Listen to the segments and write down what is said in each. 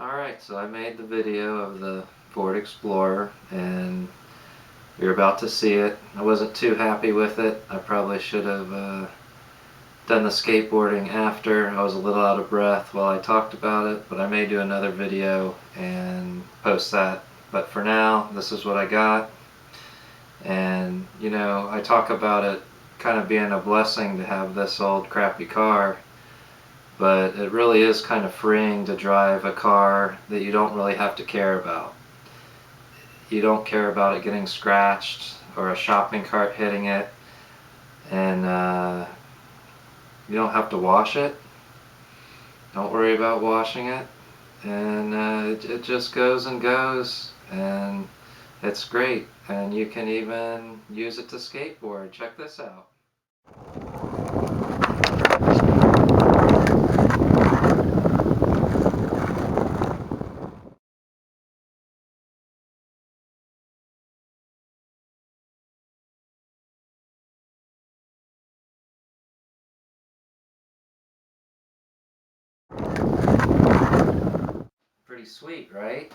Alright, so I made the video of the Ford Explorer and you're about to see it. I wasn't too happy with it. I probably should have done the skateboarding after. I was a little out of breath while I talked about it, but I may do another video and post that. But for now, this is what I got. And you know, I talk about it kind of being a blessing to have this old crappy car, but it really is kind of freeing to drive a car that you don't really have to care about. You don't care about it getting scratched or a shopping cart hitting it, and you don't have to wash it. Don't worry about washing it, and it just goes and goes, and it's great. And you can even use it to skateboard. Check this out. Pretty sweet, right?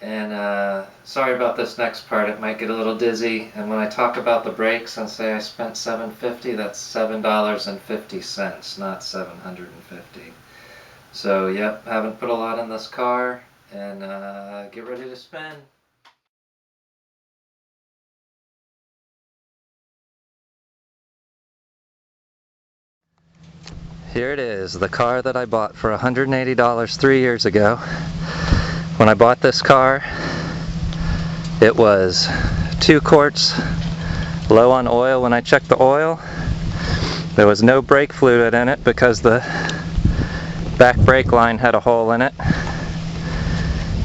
And sorry about this next part, it might get a little dizzy. And when I talk about the brakes and say I spent $7.50, that's $7.50, not $750. So yep, haven't put a lot in this car, and get ready to spin. Here it is, the car that I bought for $180 3 years ago. When I bought this car, it was 2 quarts low on oil when I checked the oil. There was no brake fluid in it because the back brake line had a hole in it.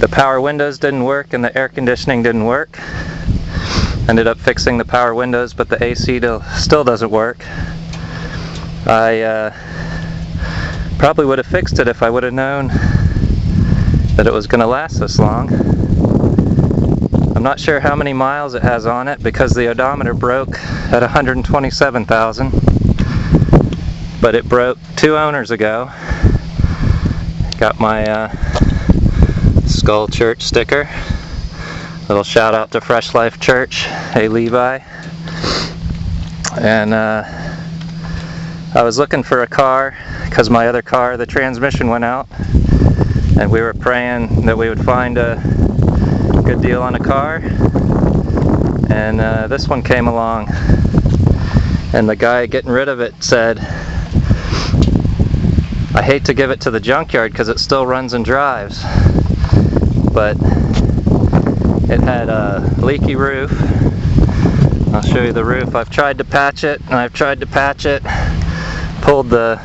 The power windows didn't work and the air conditioning didn't work. Ended up fixing the power windows, but the AC still doesn't work. I probably would have fixed it if I would have known that it was going to last this long. I'm not sure how many miles it has on it because the odometer broke at 127,000, but it broke 2 owners ago. Got my Skull Church sticker. Little shout out to Fresh Life Church, hey Levi. And I was looking for a car because my other car, the transmission went out, and we were praying that we would find a good deal on a car, and this one came along, and the guy getting rid of it said, I hate to give it to the junkyard because it still runs and drives, but it had a leaky roof. I'll show you the roof. I've tried to patch it, and I've tried to patch it, pulled the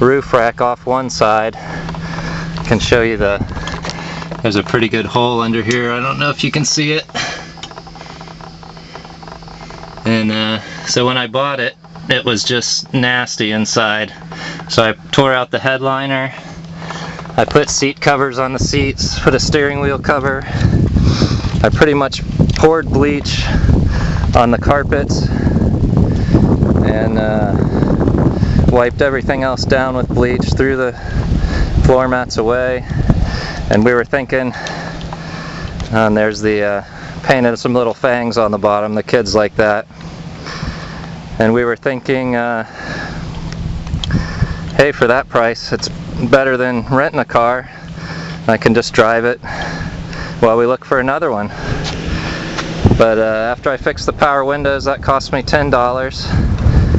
roof rack off one side. I can show you there's a pretty good hole under here. I don't know if you can see it. And so when I bought it, it was just nasty inside. So I tore out the headliner. I put seat covers on the seats, put a steering wheel cover. I pretty much poured bleach on the carpets and wiped everything else down with bleach, threw the floor mats away, and we were thinking, and there's the painted some little fangs on the bottom, the kids like that, and we were thinking, hey, for that price it's better than renting a car. I can just drive it while we look for another one. But after I fixed the power windows, that cost me $10.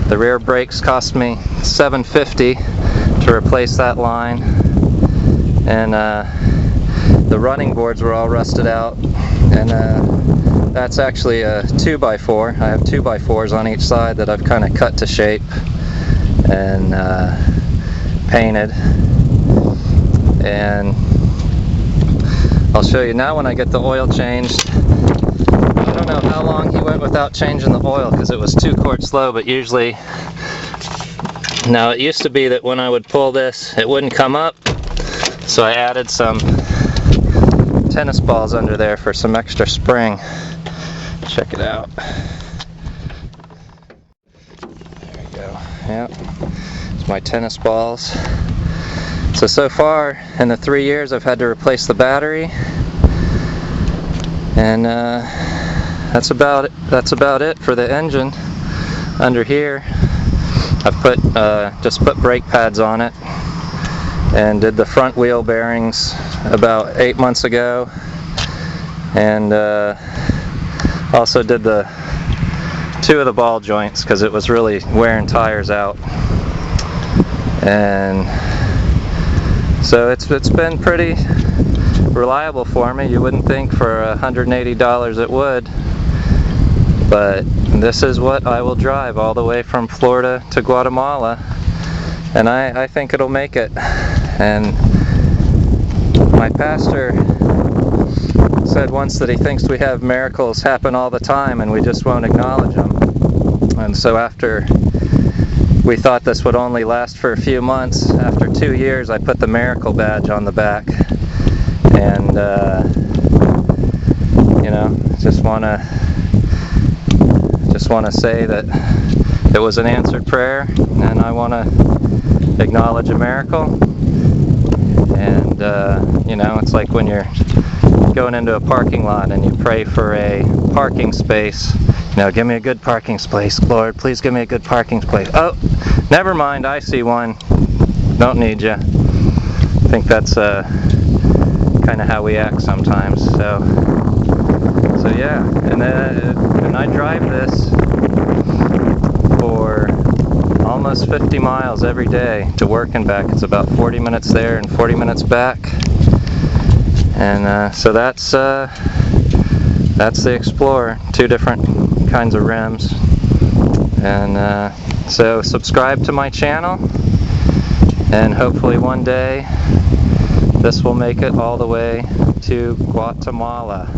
The rear brakes cost me $7.50 to replace that line, and the running boards were all rusted out, and that's actually a 2x4. I have 2x4s on each side that I've kind of cut to shape and painted, and I'll show you now when I get the oil changed. I don't know how long he went without changing the oil because it was 2 quarts low, but usually, now it used to be that when I would pull this it wouldn't come up, so I added some tennis balls under there for some extra spring. Check it out. There we go. Yep, it's my tennis balls. So far in the 3 years I've had to replace the battery, and that's about it for the engine. Under here I've just put brake pads on it and did the front wheel bearings about 8 months ago, and also did the 2 of the ball joints because it was really wearing tires out. And so it's been pretty reliable for me. You wouldn't think for $180 it would, but this is what I will drive all the way from Florida to Guatemala, and I think it'll make it. And my pastor said once that he thinks we have miracles happen all the time and we just won't acknowledge them. And so after we thought this would only last for a few months, after 2 years I put the miracle badge on the back. And you know, just want to say that it was an answered prayer, and I want to acknowledge a miracle. And you know, it's like when you're going into a parking lot and you pray for a parking space. You know, give me a good parking space, Lord, please give me a good parking space. Oh, never mind, I see one, don't need you. I think that's kind of how we act sometimes. So yeah, and I drive this for almost 50 miles every day to work and back. It's about 40 minutes there and 40 minutes back. And so that's the Explorer, 2 different kinds of rims. And so subscribe to my channel, and hopefully one day this will make it all the way to Guatemala.